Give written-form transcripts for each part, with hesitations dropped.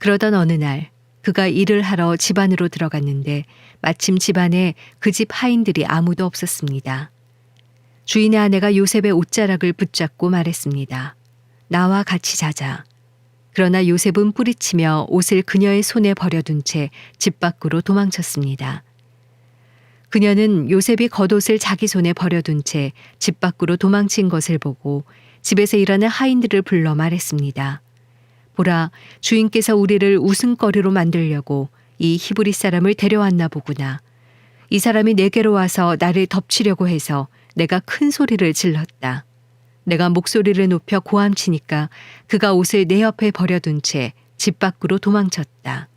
그러던 어느 날 그가 일을 하러 집 안으로 들어갔는데 마침 집안에 그 집 하인들이 아무도 없었습니다. 주인의 아내가 요셉의 옷자락을 붙잡고 말했습니다. 나와 같이 자자. 그러나 요셉은 뿌리치며 옷을 그녀의 손에 버려둔 채 집 밖으로 도망쳤습니다. 그녀는 요셉이 겉옷을 자기 손에 버려둔 채 집 밖으로 도망친 것을 보고 집에서 일하는 하인들을 불러 말했습니다. 보라, 주인께서 우리를 웃음거리로 만들려고 이 히브리 사람을 데려왔나 보구나. 이 사람이 내게로 와서 나를 덮치려고 해서 내가 큰 소리를 질렀다. 내가 목소리를 높여 고함치니까 그가 옷을 내 옆에 버려둔 채 집 밖으로 도망쳤다.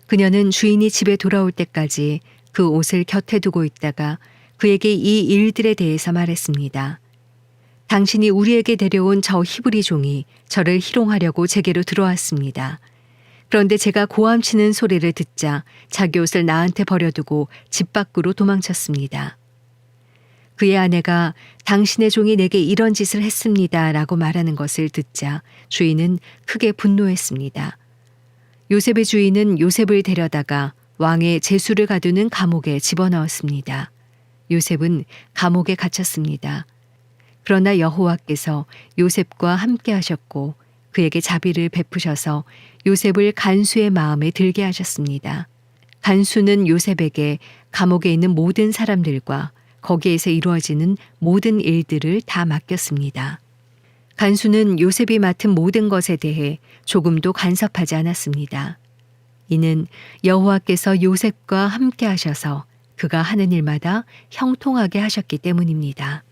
그녀는 주인이 집에 돌아올 때까지 그 옷을 곁에 두고 있다가 그에게 이 일들에 대해서 말했습니다. 당신이 우리에게 데려온 저 히브리 종이 저를 희롱하려고 제게로 들어왔습니다. 그런데 제가 고함치는 소리를 듣자 자기 옷을 나한테 버려두고 집 밖으로 도망쳤습니다. 그의 아내가 당신의 종이 내게 이런 짓을 했습니다 라고 말하는 것을 듣자 주인은 크게 분노했습니다. 요셉의 주인은 요셉을 데려다가 왕의 제수를 가두는 감옥에 집어넣었습니다. 요셉은 감옥에 갇혔습니다. 그러나 여호와께서 요셉과 함께 하셨고 그에게 자비를 베푸셔서 요셉을 간수의 마음에 들게 하셨습니다. 간수는 요셉에게 감옥에 있는 모든 사람들과 거기에서 이루어지는 모든 일들을 다 맡겼습니다. 간수는 요셉이 맡은 모든 것에 대해 조금도 간섭하지 않았습니다. 이는 여호와께서 요셉과 함께 하셔서 그가 하는 일마다 형통하게 하셨기 때문입니다.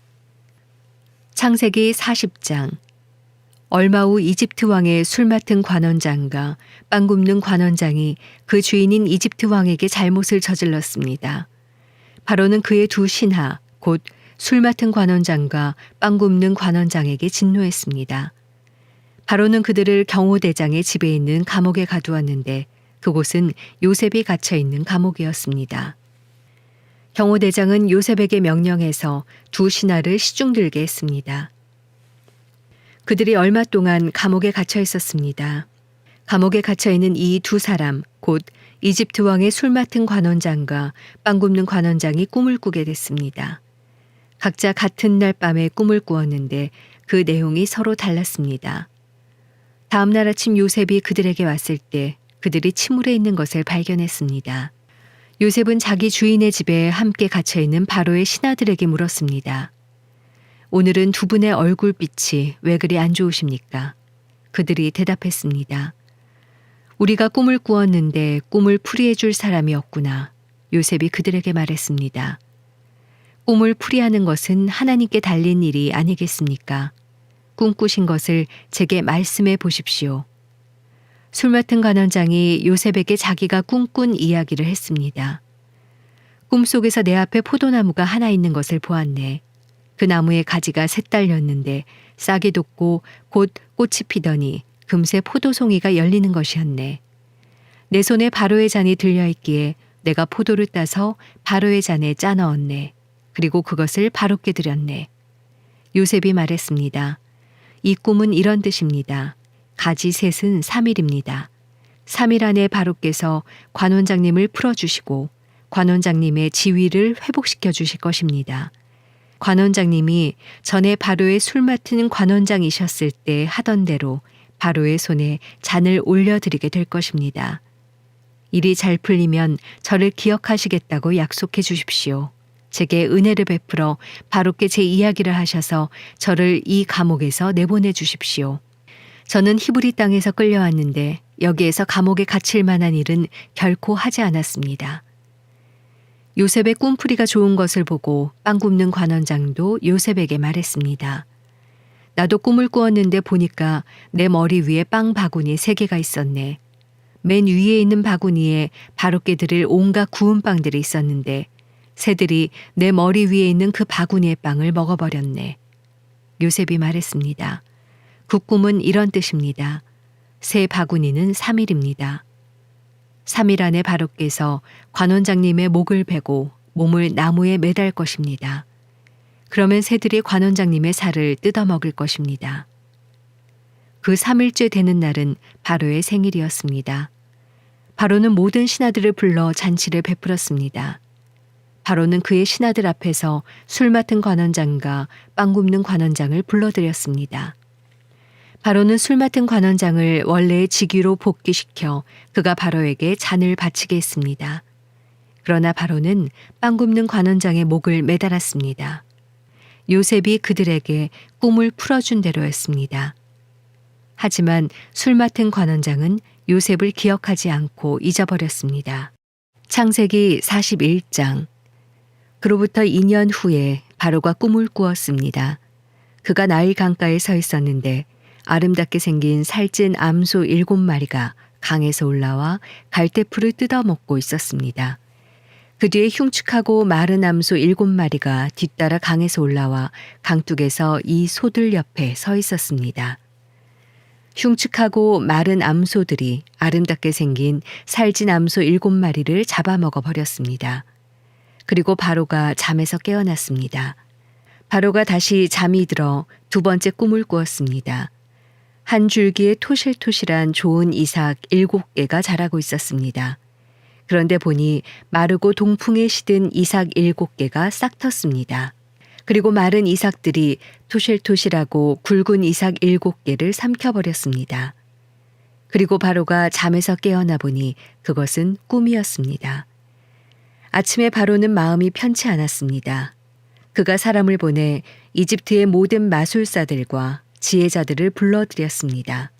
창세기 40장. 얼마 후 이집트 왕의 술 맡은 관원장과 빵 굽는 관원장이 그 주인인 이집트 왕에게 잘못을 저질렀습니다. 바로는 그의 두 신하, 곧 술 맡은 관원장과 빵 굽는 관원장에게 진노했습니다. 바로는 그들을 경호대장의 집에 있는 감옥에 가두었는데 그곳은 요셉이 갇혀 있는 감옥이었습니다. 경호대장은 요셉에게 명령해서 두 신하를 시중들게 했습니다. 그들이 얼마 동안 감옥에 갇혀 있었습니다. 감옥에 갇혀 있는 이 두 사람, 곧 이집트 왕의 술 맡은 관원장과 빵 굽는 관원장이 꿈을 꾸게 됐습니다. 각자 같은 날 밤에 꿈을 꾸었는데 그 내용이 서로 달랐습니다. 다음 날 아침 요셉이 그들에게 왔을 때 그들이 침울해 있는 것을 발견했습니다. 요셉은 자기 주인의 집에 함께 갇혀 있는 바로의 신하들에게 물었습니다. 오늘은 두 분의 얼굴빛이 왜 그리 안 좋으십니까? 그들이 대답했습니다. 우리가 꿈을 꾸었는데 꿈을 풀이해 줄 사람이 없구나. 요셉이 그들에게 말했습니다. 꿈을 풀이하는 것은 하나님께 달린 일이 아니겠습니까? 꿈꾸신 것을 제게 말씀해 보십시오. 술 맡은 관원장이 요셉에게 자기가 꿈꾼 이야기를 했습니다. 꿈속에서 내 앞에 포도나무가 하나 있는 것을 보았네. 그 나무에 가지가 셋 달렸는데 싹이 돋고 곧 꽃이 피더니 금세 포도송이가 열리는 것이었네. 내 손에 바로의 잔이 들려있기에 내가 포도를 따서 바로의 잔에 짜 넣었네. 그리고 그것을 바로께 드렸네. 요셉이 말했습니다. 이 꿈은 이런 뜻입니다. 가지 셋은 3일입니다. 3일 안에 바로께서 관원장님을 풀어주시고 관원장님의 지위를 회복시켜 주실 것입니다. 관원장님이 전에 바로의 술 맡은 관원장이셨을 때 하던 대로 바로의 손에 잔을 올려드리게 될 것입니다. 일이 잘 풀리면 저를 기억하시겠다고 약속해 주십시오. 제게 은혜를 베풀어 바로께 제 이야기를 하셔서 저를 이 감옥에서 내보내 주십시오. 저는 히브리 땅에서 끌려왔는데 여기에서 감옥에 갇힐 만한 일은 결코 하지 않았습니다. 요셉의 꿈풀이가 좋은 것을 보고 빵 굽는 관원장도 요셉에게 말했습니다. 나도 꿈을 꾸었는데 보니까 내 머리 위에 빵 바구니 3개가 있었네. 맨 위에 있는 바구니에 바로께 드릴 온갖 구운 빵들이 있었는데 새들이 내 머리 위에 있는 그 바구니의 빵을 먹어버렸네. 요셉이 말했습니다. 그 꿈은 이런 뜻입니다. 새 바구니는 3일입니다. 3일 안에 바로께서 관원장님의 목을 베고 몸을 나무에 매달 것입니다. 그러면 새들이 관원장님의 살을 뜯어먹을 것입니다. 그 3일째 되는 날은 바로의 생일이었습니다. 바로는 모든 신하들을 불러 잔치를 베풀었습니다. 바로는 그의 신하들 앞에서 술 맡은 관원장과 빵 굽는 관원장을 불러들였습니다. 바로는 술 맡은 관원장을 원래의 직위로 복귀시켜 그가 바로에게 잔을 바치게 했습니다. 그러나 바로는 빵 굽는 관원장의 목을 매달았습니다. 요셉이 그들에게 꿈을 풀어준 대로였습니다. 하지만 술 맡은 관원장은 요셉을 기억하지 않고 잊어버렸습니다. 창세기 41장. 그로부터 2년 후에 바로가 꿈을 꾸었습니다. 그가 나일 강가에 서 있었는데 아름답게 생긴 살찐 암소 7마리가 강에서 올라와 갈대풀을 뜯어먹고 있었습니다. 그 뒤에 흉측하고 마른 암소 7마리가 뒤따라 강에서 올라와 강둑에서 이 소들 옆에 서 있었습니다. 흉측하고 마른 암소들이 아름답게 생긴 살찐 암소 7마리를 잡아먹어 버렸습니다. 그리고 바로가 잠에서 깨어났습니다. 바로가 다시 잠이 들어 두 번째 꿈을 꾸었습니다. 한 줄기에 토실토실한 좋은 이삭 7개가 자라고 있었습니다. 그런데 보니 마르고 동풍에 시든 이삭 7개가 싹 텄습니다. 그리고 마른 이삭들이 토실토실하고 굵은 이삭 7개를 삼켜버렸습니다. 그리고 바로가 잠에서 깨어나 보니 그것은 꿈이었습니다. 아침에 바로는 마음이 편치 않았습니다. 그가 사람을 보내 이집트의 모든 마술사들과 지혜자들을 불러들였습니다.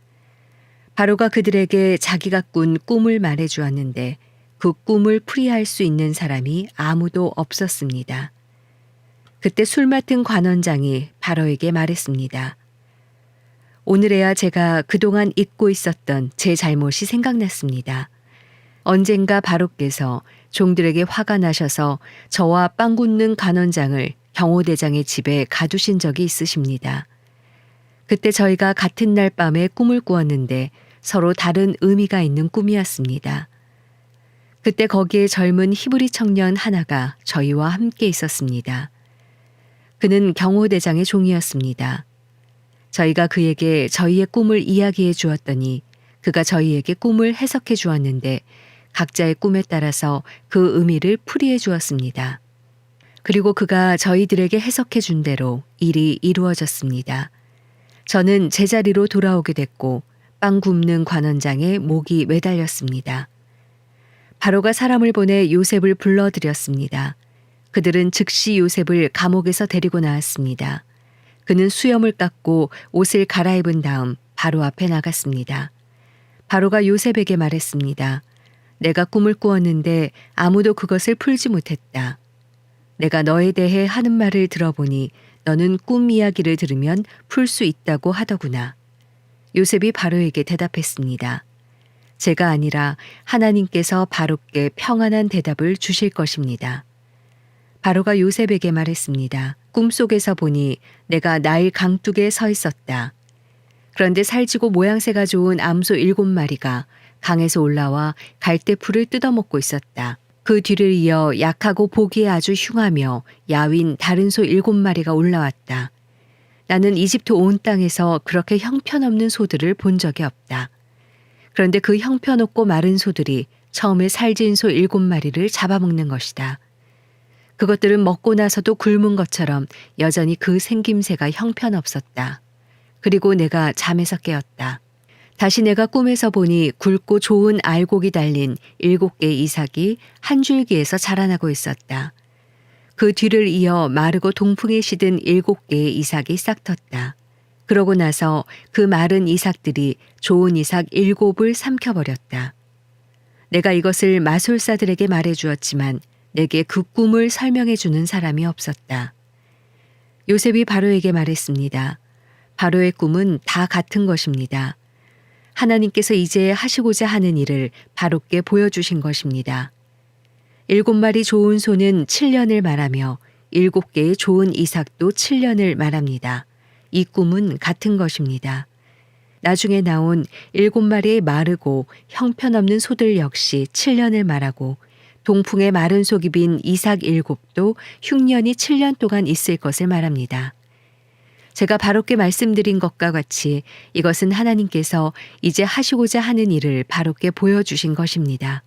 바로가 그들에게 자기가 꾼 꿈을 말해 주었는데 그 꿈을 풀이할 수 있는 사람이 아무도 없었습니다. 그때 술 맡은 관원장이 바로에게 말했습니다. 오늘에야 제가 그동안 잊고 있었던 제 잘못이 생각났습니다. 언젠가 바로께서 종들에게 화가 나셔서 저와 빵 굽는 관원장을 경호대장의 집에 가두신 적이 있으십니다. 그때 저희가 같은 날 밤에 꿈을 꾸었는데 서로 다른 의미가 있는 꿈이었습니다. 그때 거기에 젊은 히브리 청년 하나가 저희와 함께 있었습니다. 그는 경호대장의 종이었습니다. 저희가 그에게 저희의 꿈을 이야기해 주었더니 그가 저희에게 꿈을 해석해 주었는데 각자의 꿈에 따라서 그 의미를 풀이해 주었습니다. 그리고 그가 저희들에게 해석해 준 대로 일이 이루어졌습니다. 저는 제자리로 돌아오게 됐고 빵 굽는 관원장의 목이 매달렸습니다. 바로가 사람을 보내 요셉을 불러들였습니다. 그들은 즉시 요셉을 감옥에서 데리고 나왔습니다. 그는 수염을 깎고 옷을 갈아입은 다음 바로 앞에 나갔습니다. 바로가 요셉에게 말했습니다. 내가 꿈을 꾸었는데 아무도 그것을 풀지 못했다. 내가 너에 대해 하는 말을 들어보니 너는 꿈 이야기를 들으면 풀 수 있다고 하더구나. 요셉이 바로에게 대답했습니다. 제가 아니라 하나님께서 바로께 평안한 대답을 주실 것입니다. 바로가 요셉에게 말했습니다. 꿈속에서 보니 내가 나일 강둑에 서 있었다. 그런데 살찌고 모양새가 좋은 암소 7마리가 강에서 올라와 갈대풀을 뜯어먹고 있었다. 그 뒤를 이어 약하고 보기에 아주 흉하며 야윈 다른 소 7마리가 올라왔다. 나는 이집트 온 땅에서 그렇게 형편없는 소들을 본 적이 없다. 그런데 그 형편없고 마른 소들이 처음에 살찐 소 7마리를 잡아먹는 것이다. 그것들은 먹고 나서도 굶은 것처럼 여전히 그 생김새가 형편없었다. 그리고 내가 잠에서 깨었다. 다시 내가 꿈에서 보니 굵고 좋은 알곡이 달린 7개의 이삭이 한 줄기에서 자라나고 있었다. 그 뒤를 이어 마르고 동풍에 시든 7개의 이삭이 싹 텄다. 그러고 나서 그 마른 이삭들이 좋은 이삭 7을 삼켜버렸다. 내가 이것을 마술사들에게 말해주었지만 내게 그 꿈을 설명해 주는 사람이 없었다. 요셉이 바로에게 말했습니다. 바로의 꿈은 다 같은 것입니다. 하나님께서 이제 하시고자 하는 일을 바로께 보여주신 것입니다. 7마리 좋은 소는 7년을 말하며 7개의 좋은 이삭도 7년을 말합니다. 이 꿈은 같은 것입니다. 나중에 나온 7마리의 마르고 형편없는 소들 역시 7년을 말하고 동풍에 마른 속이 빈 이삭 7도 흉년이 7년 동안 있을 것을 말합니다. 제가 바롭게 말씀드린 것과 같이 이것은 하나님께서 이제 하시고자 하는 일을 바롭게 보여주신 것입니다.